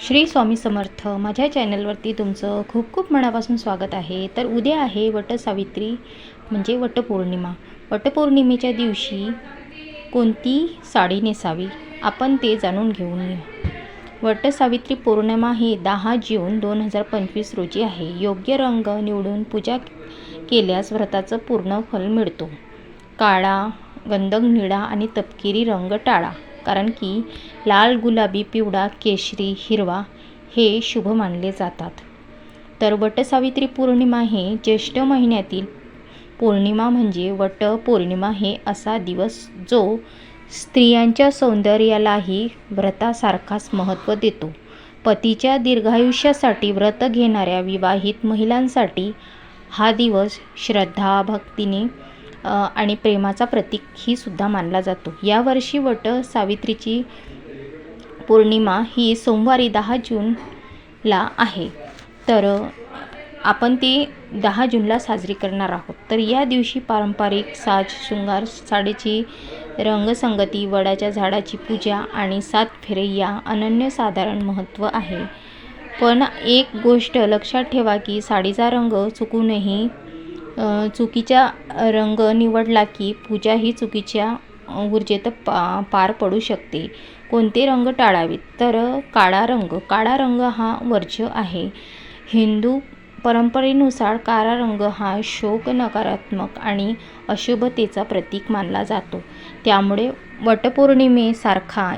श्री स्वामी समर्थ. माझ्या चॅनलवरती तुमचं खूप खूप मनापासून स्वागत आहे. तर उद्या आहे वटसावित्री म्हणजे वटपौर्णिमा. वटपौर्णिमेच्या दिवशी कोणती साडी नेसावी आपण ते जाणून घेऊन या. वटसावित्री पौर्णिमा ही 10 जून 2025 रोजी आहे. योग्य रंग निवडून पूजा केल्यास व्रताचं पूर्ण फल मिळतो. काळा, गंधक निळा आणि तपकिरी रंग टाळा, कारण की लाल, गुलाबी, पिवळा, केशरी, हिरवा हे शुभ मानले जातात. तर वटसावित्री पौर्णिमा हे ज्येष्ठ महिन्यातील पौर्णिमा म्हणजे वटपौर्णिमा हे असा दिवस जो स्त्रियांच्या सौंदर्यालाही व्रतासारखाच महत्त्व देतो. पतीच्या दीर्घायुष्यासाठी व्रत घेणाऱ्या विवाहित महिलांसाठी हा दिवस श्रद्धा, भक्तीने आणि प्रेमाचा प्रतीक ही सुद्धा मानला जातो. यावर्षी वटसावित्रीची पौर्णिमा ही सोमवारी 10 जूनला आहे. तर आपण ती 10 जूनला साजरी करणार आहोत. तर या दिवशी पारंपरिक साज शृंगार, साडीची रंगसंगती, वडाच्या झाडाची पूजा आणि 7 फेरे या अनन्यसाधारण महत्त्व आहे. पण एक गोष्ट लक्षात ठेवा की साडीचा रंग चुकूनही चुकीचा रंग निवडला की पूजा ही चुकीच्या ऊर्जेत पार पडू शकते. कोणते रंग टाळावेत? तर काळा रंग हा वर्ज्य आहे. हिंदू परंपरेनुसार काळा रंग हा शोक, नकारात्मक आणि अशुभतेचा प्रतीक मानला जातो. त्यामुळे वटपौर्णिमेसारखा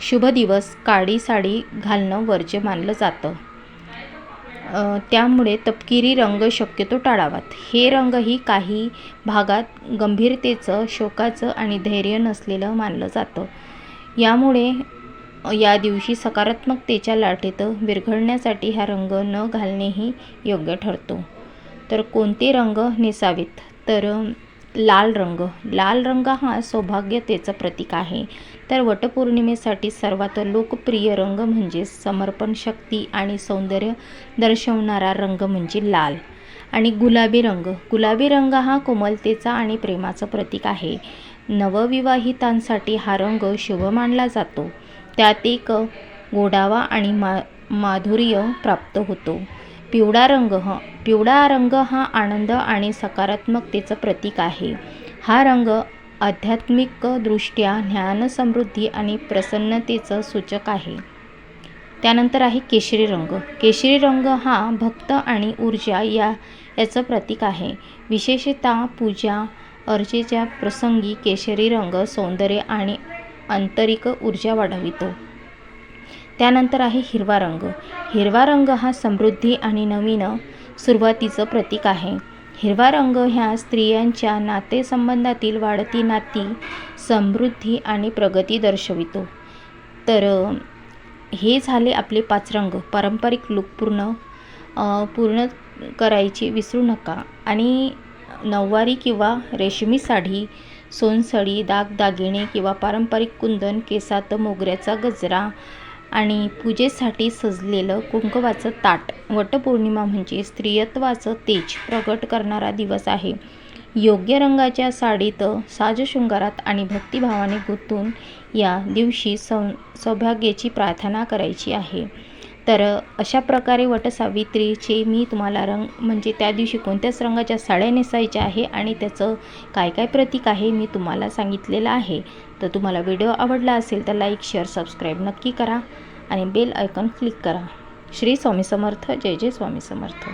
शुभ दिवस काळी साडी घालणं वर्ज्य मानलं जातं. त्यामुळे तपकिरी रंग शक्यतो टाळावात. हे रंगही काही भागात गंभीरतेचं, शोकाचं आणि धैर्य नसलेलं मानलं जातं. यामुळे या दिवशी सकारात्मकतेच्या लाटेत विरघळण्यासाठी हा रंग न घालणेही योग्य ठरतो. तर कोणते रंग नेसावेत? तर लाल रंग हा सौभाग्यतेचं प्रतीक आहे. तर वटपौर्णिमेसाठी सर्वात लोकप्रिय रंग म्हणजे समर्पण, शक्ती आणि सौंदर्य दर्शवणारा रंग म्हणजे लाल. आणि गुलाबी रंग हा कोमलतेचा आणि प्रेमाचं प्रतीक आहे. नवविवाहितांसाठी हा रंग शुभ मानला जातो. त्यात एक गोडावा आणि माधुर्य प्राप्त होतो. पिवळा रंग हा आनंद आणि सकारात्मकतेचं प्रतीक आहे. हा रंग आध्यात्मिकदृष्ट्या ज्ञान, समृद्धी आणि प्रसन्नतेचं सूचक आहे. त्यानंतर आहे केशरी रंग हा भक्त आणि ऊर्जा याचं प्रतीक आहे. विशेषतः पूजा अर्चेच्या प्रसंगी केशरी रंग सौंदर्य आणि आंतरिक ऊर्जा वाढवितो. त्यानंतर आहे हिरवा रंग हा समृद्धी आणि नवीन सुरुवातीचं प्रतीक आहे. हिरवा रंग ह्या स्त्रियांच्या नातेसंबंधातील वाढती नाती, समृद्धी आणि प्रगती दर्शवितो. तर हे झाले आपले 5 रंग. पारंपरिक लूक पूर्ण करायची विसरू नका. आणि नऊवारी किंवा रेशमी साडी, सोनसडी, दागदागिने किंवा पारंपरिक कुंदन, केसात मोगऱ्याचा गजरा आणि पूजेसाठी सजलेलं कुंकवाचं ताट. वटपौर्णिमा म्हणजे स्त्रीत्वाचं तेज प्रगट करणारा दिवस आहे. योग्य रंगाच्या साडीत, साजशृंगारात आणि भक्तिभावाने गुंतून या दिवशी सौभाग्याची प्रार्थना करायची आहे. तर अशा प्रकारे वटसावित्रीचे मी तुम्हाला रंग म्हणजे त्या दिवशी कोणत्याच रंगाच्या साड्या नेसायच्या आहे आणि त्याचं काय काय प्रतीक आहे मी तुम्हाला सांगितलेलं आहे. तर तुम्हाला व्हिडिओ आवडला असेल तर लाईक, शेअर, सबस्क्राईब नक्की करा आणि बेल आयकॉन क्लिक करा. श्री स्वामी समर्थ. जय जय स्वामी समर्थ.